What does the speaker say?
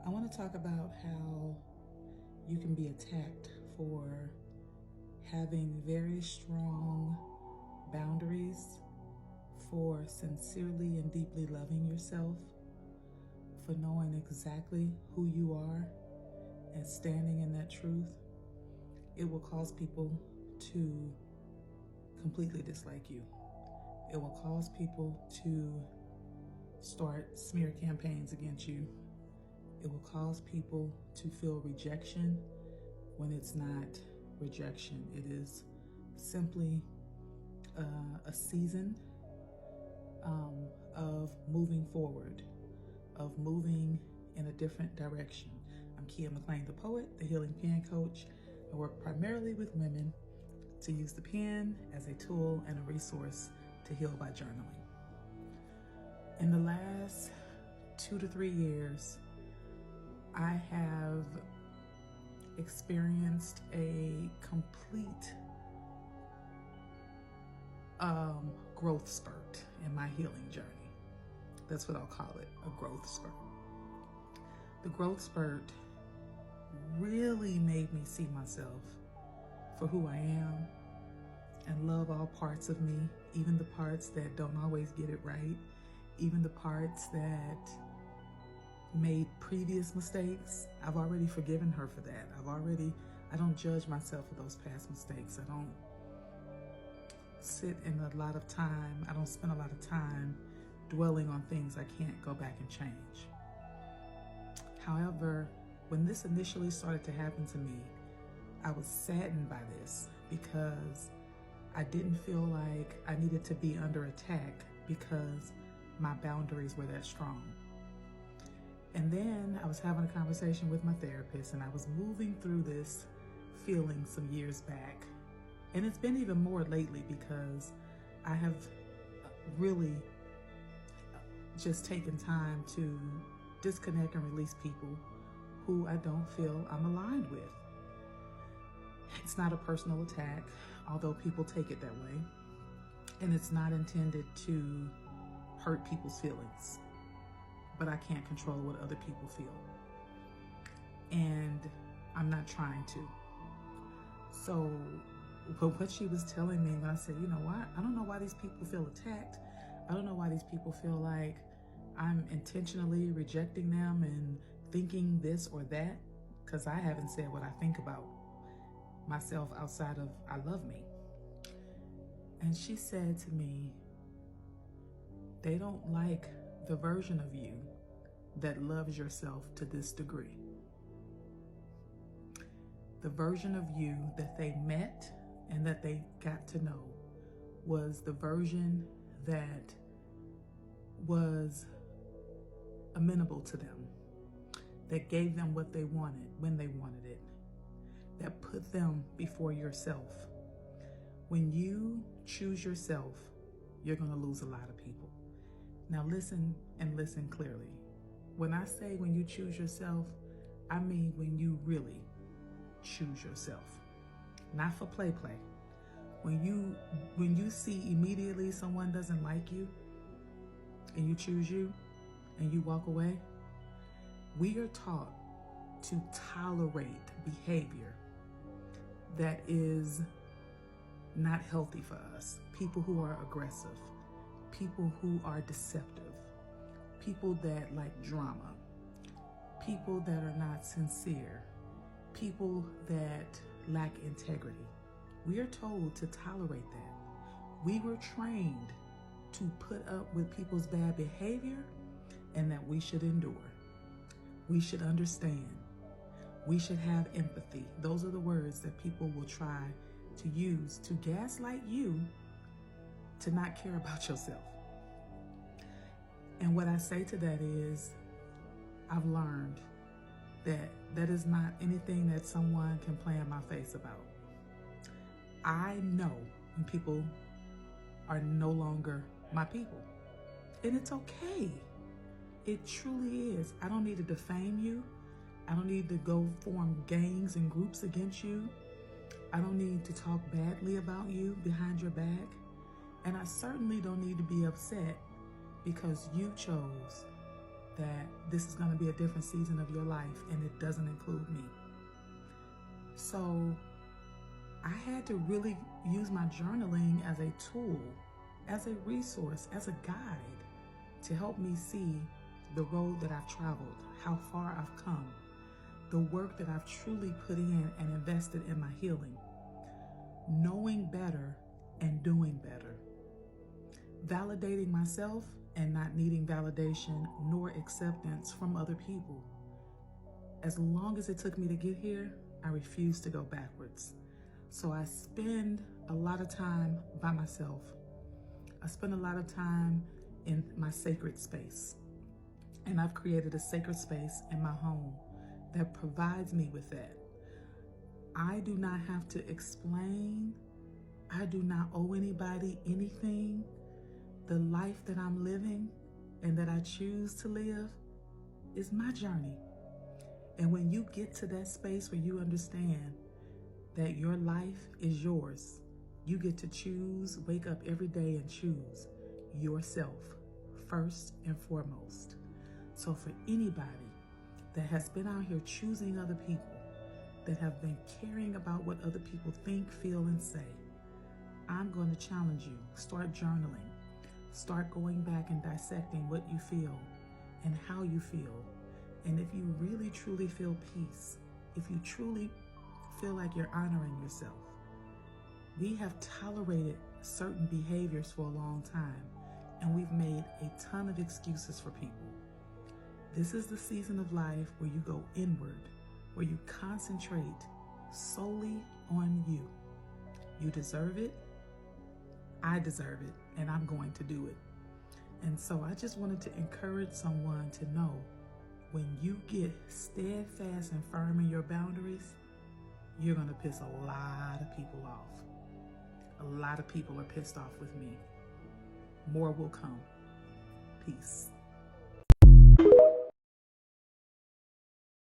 I want to talk about how you can be attacked for having very strong boundaries, for sincerely and deeply loving yourself, for knowing exactly who you are and standing in that truth. It will cause people to completely dislike you. It will cause people to start smear campaigns against you. It will cause people to feel rejection when it's not rejection. It is simply a season of moving forward, of moving in a different direction. I'm Kia McLean, the poet, the healing pen coach. I work primarily with women to use the pen as a tool and a resource to heal by journaling. In the last 2 to 3 years, I have experienced a complete growth spurt in my healing journey. That's what I'll call it, a growth spurt. The growth spurt really made me see myself for who I am and love all parts of me, even the parts that don't always get it right, even the parts that made previous mistakes. I've already forgiven her for that. I don't judge myself for those past mistakes. I don't spend a lot of time dwelling on things I can't go back and change. However, when this initially started to happen to me, I was saddened by this because I didn't feel like I needed to be under attack because my boundaries were that strong. And then I was having a conversation with my therapist, and I was moving through this feeling some years back. And it's been even more lately because I have really just taken time to disconnect and release people who I don't feel I'm aligned with. It's not a personal attack, although people take it that way. And it's not intended to hurt people's feelings. But I can't control what other people feel. And I'm not trying to. So, but what she was telling me when I said, you know what, I don't know why these people feel attacked. I don't know why these people feel like I'm intentionally rejecting them and thinking this or that, because I haven't said what I think about myself outside of I love me. And she said to me, they don't like the version of you that loves yourself to this degree. The version of you that they met and that they got to know was the version that was amenable to them, that gave them what they wanted when they wanted it, that put them before yourself. When you choose yourself, you're going to lose a lot of people. Now listen and listen clearly. When I say when you choose yourself, I mean when you really choose yourself. Not for play. When you see immediately someone doesn't like you and you choose you and you walk away, we are taught to tolerate behavior that is not healthy for us. People who are aggressive, people who are deceptive, people that like drama, people that are not sincere, people that lack integrity. We are told to tolerate that. We were trained to put up with people's bad behavior and that we should endure. We should understand. We should have empathy. Those are the words that people will try to use to gaslight you to not care about yourself. And what I say to that is, I've learned that is not anything that someone can play in my face about. I know when people are no longer my people. And it's okay. It truly is. I don't need to defame you. I don't need to go form gangs and groups against you. I don't need to talk badly about you behind your back. And I certainly don't need to be upset because you chose that this is going to be a different season of your life, and it doesn't include me. So I had to really use my journaling as a tool, as a resource, as a guide to help me see the road that I've traveled, how far I've come, the work that I've truly put in and invested in my healing, knowing better and doing better, validating myself and not needing validation nor acceptance from other people. As long as it took me to get here, I refuse to go backwards. So I spend a lot of time by myself. I spend a lot of time in my sacred space. And I've created a sacred space in my home that provides me with that. I do not have to explain. I do not owe anybody anything. The life that I'm living and that I choose to live is my journey. And when you get to that space where you understand that your life is yours, you get to choose, wake up every day and choose yourself first and foremost. So for anybody that has been out here choosing other people, that have been caring about what other people think, feel, and say, I'm going to challenge you. Start journaling. Start going back and dissecting what you feel and how you feel. And if you really truly feel peace, if you truly feel like you're honoring yourself, we have tolerated certain behaviors for a long time, and we've made a ton of excuses for people. This is the season of life where you go inward, where you concentrate solely on you. You deserve it. I deserve it, and I'm going to do it. And so I just wanted to encourage someone to know, when you get steadfast and firm in your boundaries, you're going to piss a lot of people off. A lot of people are pissed off with me. More will come. Peace.